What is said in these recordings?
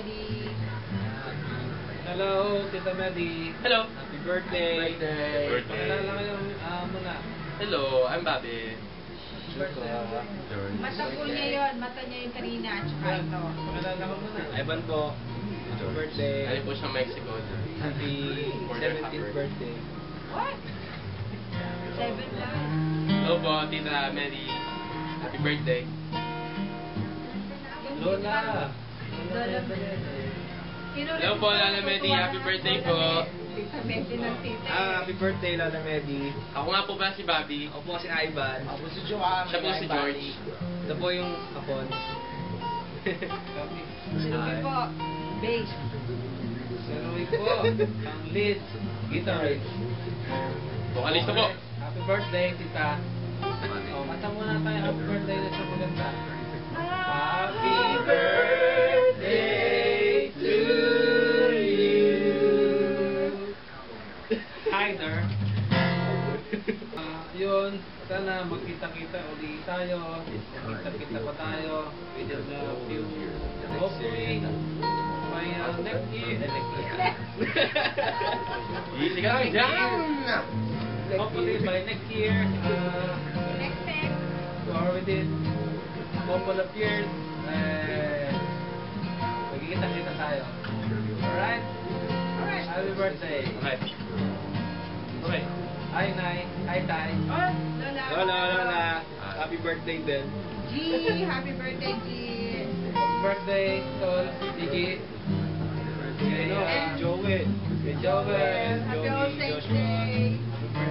Medi. Hello, Tita Medi. Hello. Happy birthday. Birthday. Pakilala kayo muna. Hello, I'm Bobby. Mata po niya yun. Mata niya yung kanina at saka ito. Pakilala ka muna. Ivan po. Happy birthday. Ano po siyang Mexico? Happy 17th birthday. What? 7 lang. Hello po, Tita Mary. Happy birthday. Lola. Lola. Sino rin Hello po, Lola Medi. Happy birthday po. Tita Medi ng tita. Happy birthday, Lola Medi. Ako nga po ba si Bobby? Ako po si Ivan. Ako si Joanne. Siya po si George. Ito po yung kapon. Sino rin po? Bass. Sino po? Ang lead. Guitarist. Vocalista po. Happy birthday, Tita. Mata muna tayo. Happy birthday na sa maganda. Happy birthday to you. Hi there. Yun, sana magkita-kita ulit tayo. Magkita-kita pa tayo. Within a few hopefully by next year. Easy ka lang dyan. Hopefully by next year. Next. Or within a couple of years, magkikita-kita tayo. Alright? Alright. Happy birthday. Okay. Okay. Hi, Nay. Hi, Tay. Oh, Lola. Lola. Happy birthday din. G. Happy birthday, G. Happy birthday, Tol. Gigi. Kay Joey. Kay Joel. Happy All Saints Day.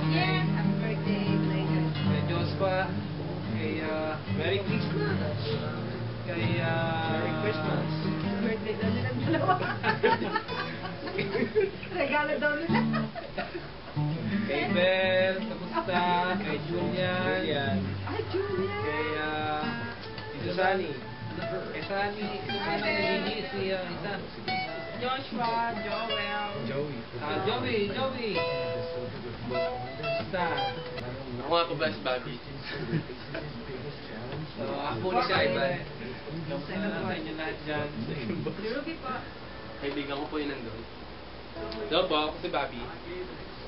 Yes, happy birthday, later. Kay Jospa. Kay, Merry Christmas. Kay, Merry Christmas. Birthday daw nilang dalawa. Regalo daw nila. Kay Bel. Kamusta? Kay Julian. Julian. Ay, Julia. Kay, Tito Sunny. Kay Sunny. Kay Gigi. Si, isa. Joshua, Joel. Joey. Joey. Basta. Ako nga po ba si Bobby? So, ako ni si Ivan. Kamusta na natin yung lahat dyan? Si Ruby po. Kaibigan ko po yun nandun. Hello po, ako si Bobby.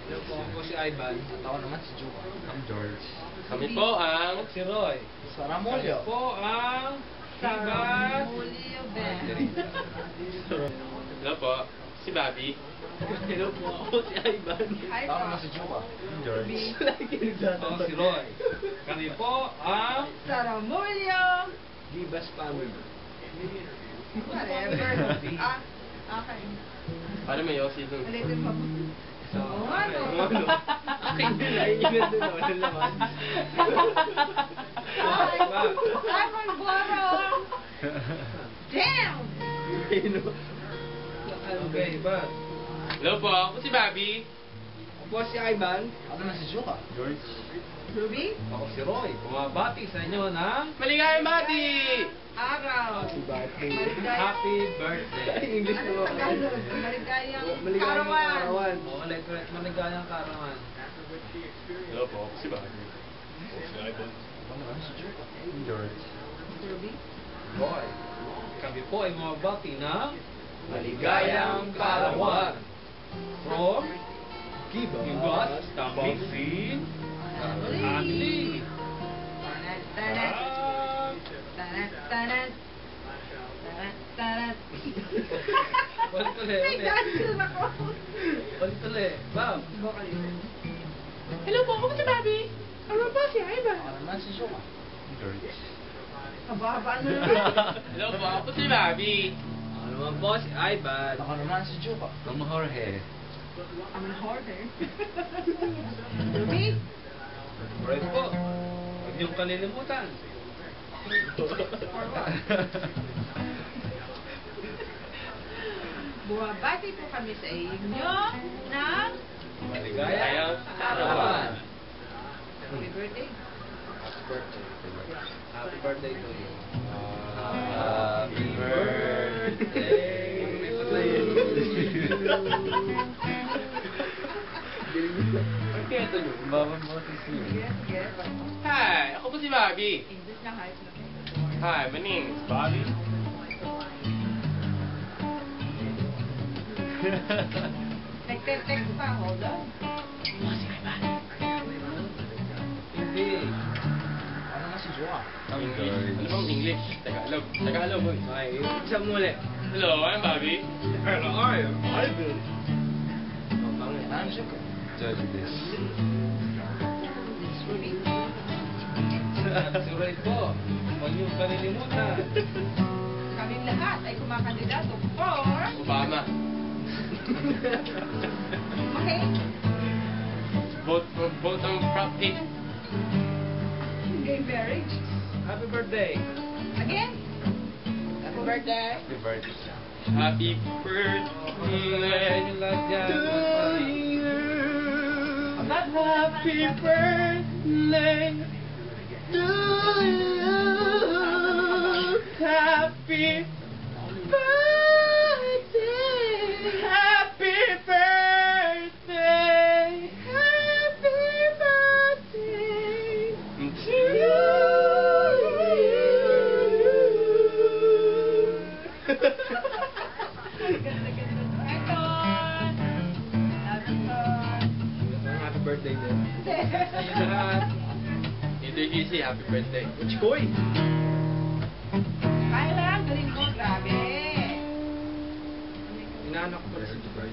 Hello po. Ako si Ivan. At ako naman si Joey. I'm George. Kami po ang... Si Roy. Saramolyo. Po ang Sigas. Julio Ben. Hello po, si Bobby. Hello po. Ako si Ivan. Hi Ako po. naman si Joa. George. Ako si Roy. Kami po ang Saramulyo. Gibas family. Whatever. Okay. Paano may Yossi dun? Ulitin mo. So, Ano? Akin din ay event din ako ng laman. Ay, Malboro. Damn! Okay, ba? Hello po, ako si Bobby. Ako po si Ivan. Ako naman si Joa. George. Ruby? Ako si Roy. Bumabati sa inyo ng Maligayang Bobby! Araw. Si Batman. Maligayang. Happy birthday. English Ano mo. sa Tagalog? Maligayang Maligayang karawan. karawan. Oh, maligayang karawan. Hello po, ako si Bobby. Ako si Ivan. Ako naman si Joa. George. Ruby? Roy. Kami po ay bumabati ng Maligayang karawan. From Gibas. Gibas, Tamisi, Family. Tanan, tanan, tanan. Tanan. Balik ulit. May dancer ako. Balik ulit. Bam. Hello po, ako si Bobby. Ano po si Ivan? Ako naman si Joa. George. Kababa na naman. Hello po, ako si Bobby. Ako naman po si Ivan. Ako naman si Joa. Ang Jorge. I'm in order. Ruby? Roy po. Huwag niyong kalilimutan. Buwabati po kami sa inyo ng Maligayang karawan. happy birthday. Happy birthday. Happy birthday to you. Happy birthday to you. Kaya ito nyo. Babang boses niyo. Sige, sige. Hi, ako po si Bobby. English na hype na. Hi, my name is Bobby. Nagte-text pa, hold on. Hindi. Ano nga si Jowa? English. Ano bang English? Tagalog. Tagalog, boy. Okay, isa mo ulit. Hello, I'm Bobby. Hello, I am Ivan. I'm Juka. Judge this. Si Roy po. Huwag niyong kalilimutan. Kaming lahat ay kumakandidato for... Obama. Okay. Vote on Prop 8. Gay marriage. Happy birthday. Again. Happy birthday. Happy birthday. Happy Birthday birthday yung lahat dyan. Happy birthday to you. Happy birthday. Happy birthday. Happy birthday to you. Happy birthday din. Sa inyo lahat. Ito yung easy, happy birthday. Chikoy! Kyla, galing mo. Grabe. Inaanak ko pala si Chikoy.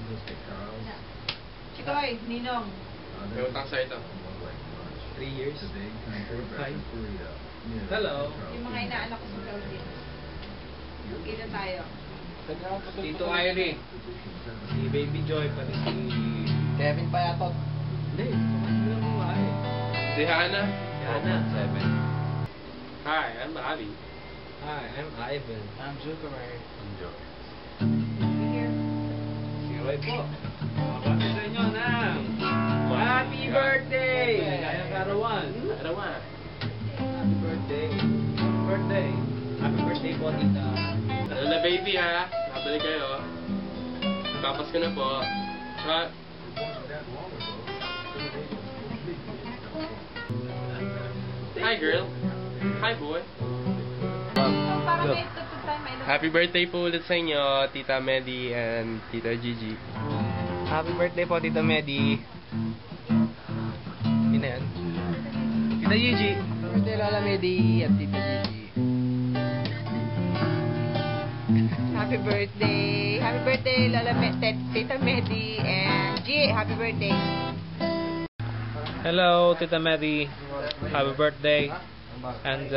Chikoy, Ninong. May utang sa ito. 3 years. Hi. Hello. Yung mga inaanak ko sa Philippines. Kita tayo. Tito Irie. Si Baby Joy, pati si... Kevin Payatot. Hindi. Hindi mo ay. Si Hannah. Yana. 7. Hi, I'm Bobby. Hi, I'm Ivan. I'm Juka. Here. Si Roy po. Mabati sa inyo ng Happy Birthday! Kayang karawan. Arawan. Happy birthday. Happy birthday. Happy birthday po, tita. Lola baby ha. Nabalik kayo. Papas ko na po. Shot. Hi girl. Hi boy. Para may tutugtay, may Happy birthday po ulit sa inyo, Tita Medi and Tita Gigi. Happy birthday po, Tita Medi. Sino yan? Tita Gigi. Birthday Lola Medi at Tita Gigi. Happy birthday. Happy birthday, Lola Tita Medi and G. Happy birthday. Hello, Tita Mary. Happy birthday. And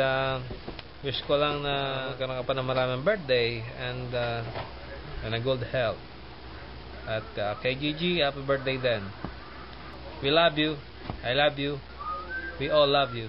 wish ko lang na karoon ka pa ng maraming birthday and a good health. At kay Gigi, happy birthday din. We love you. I love you. We all love you.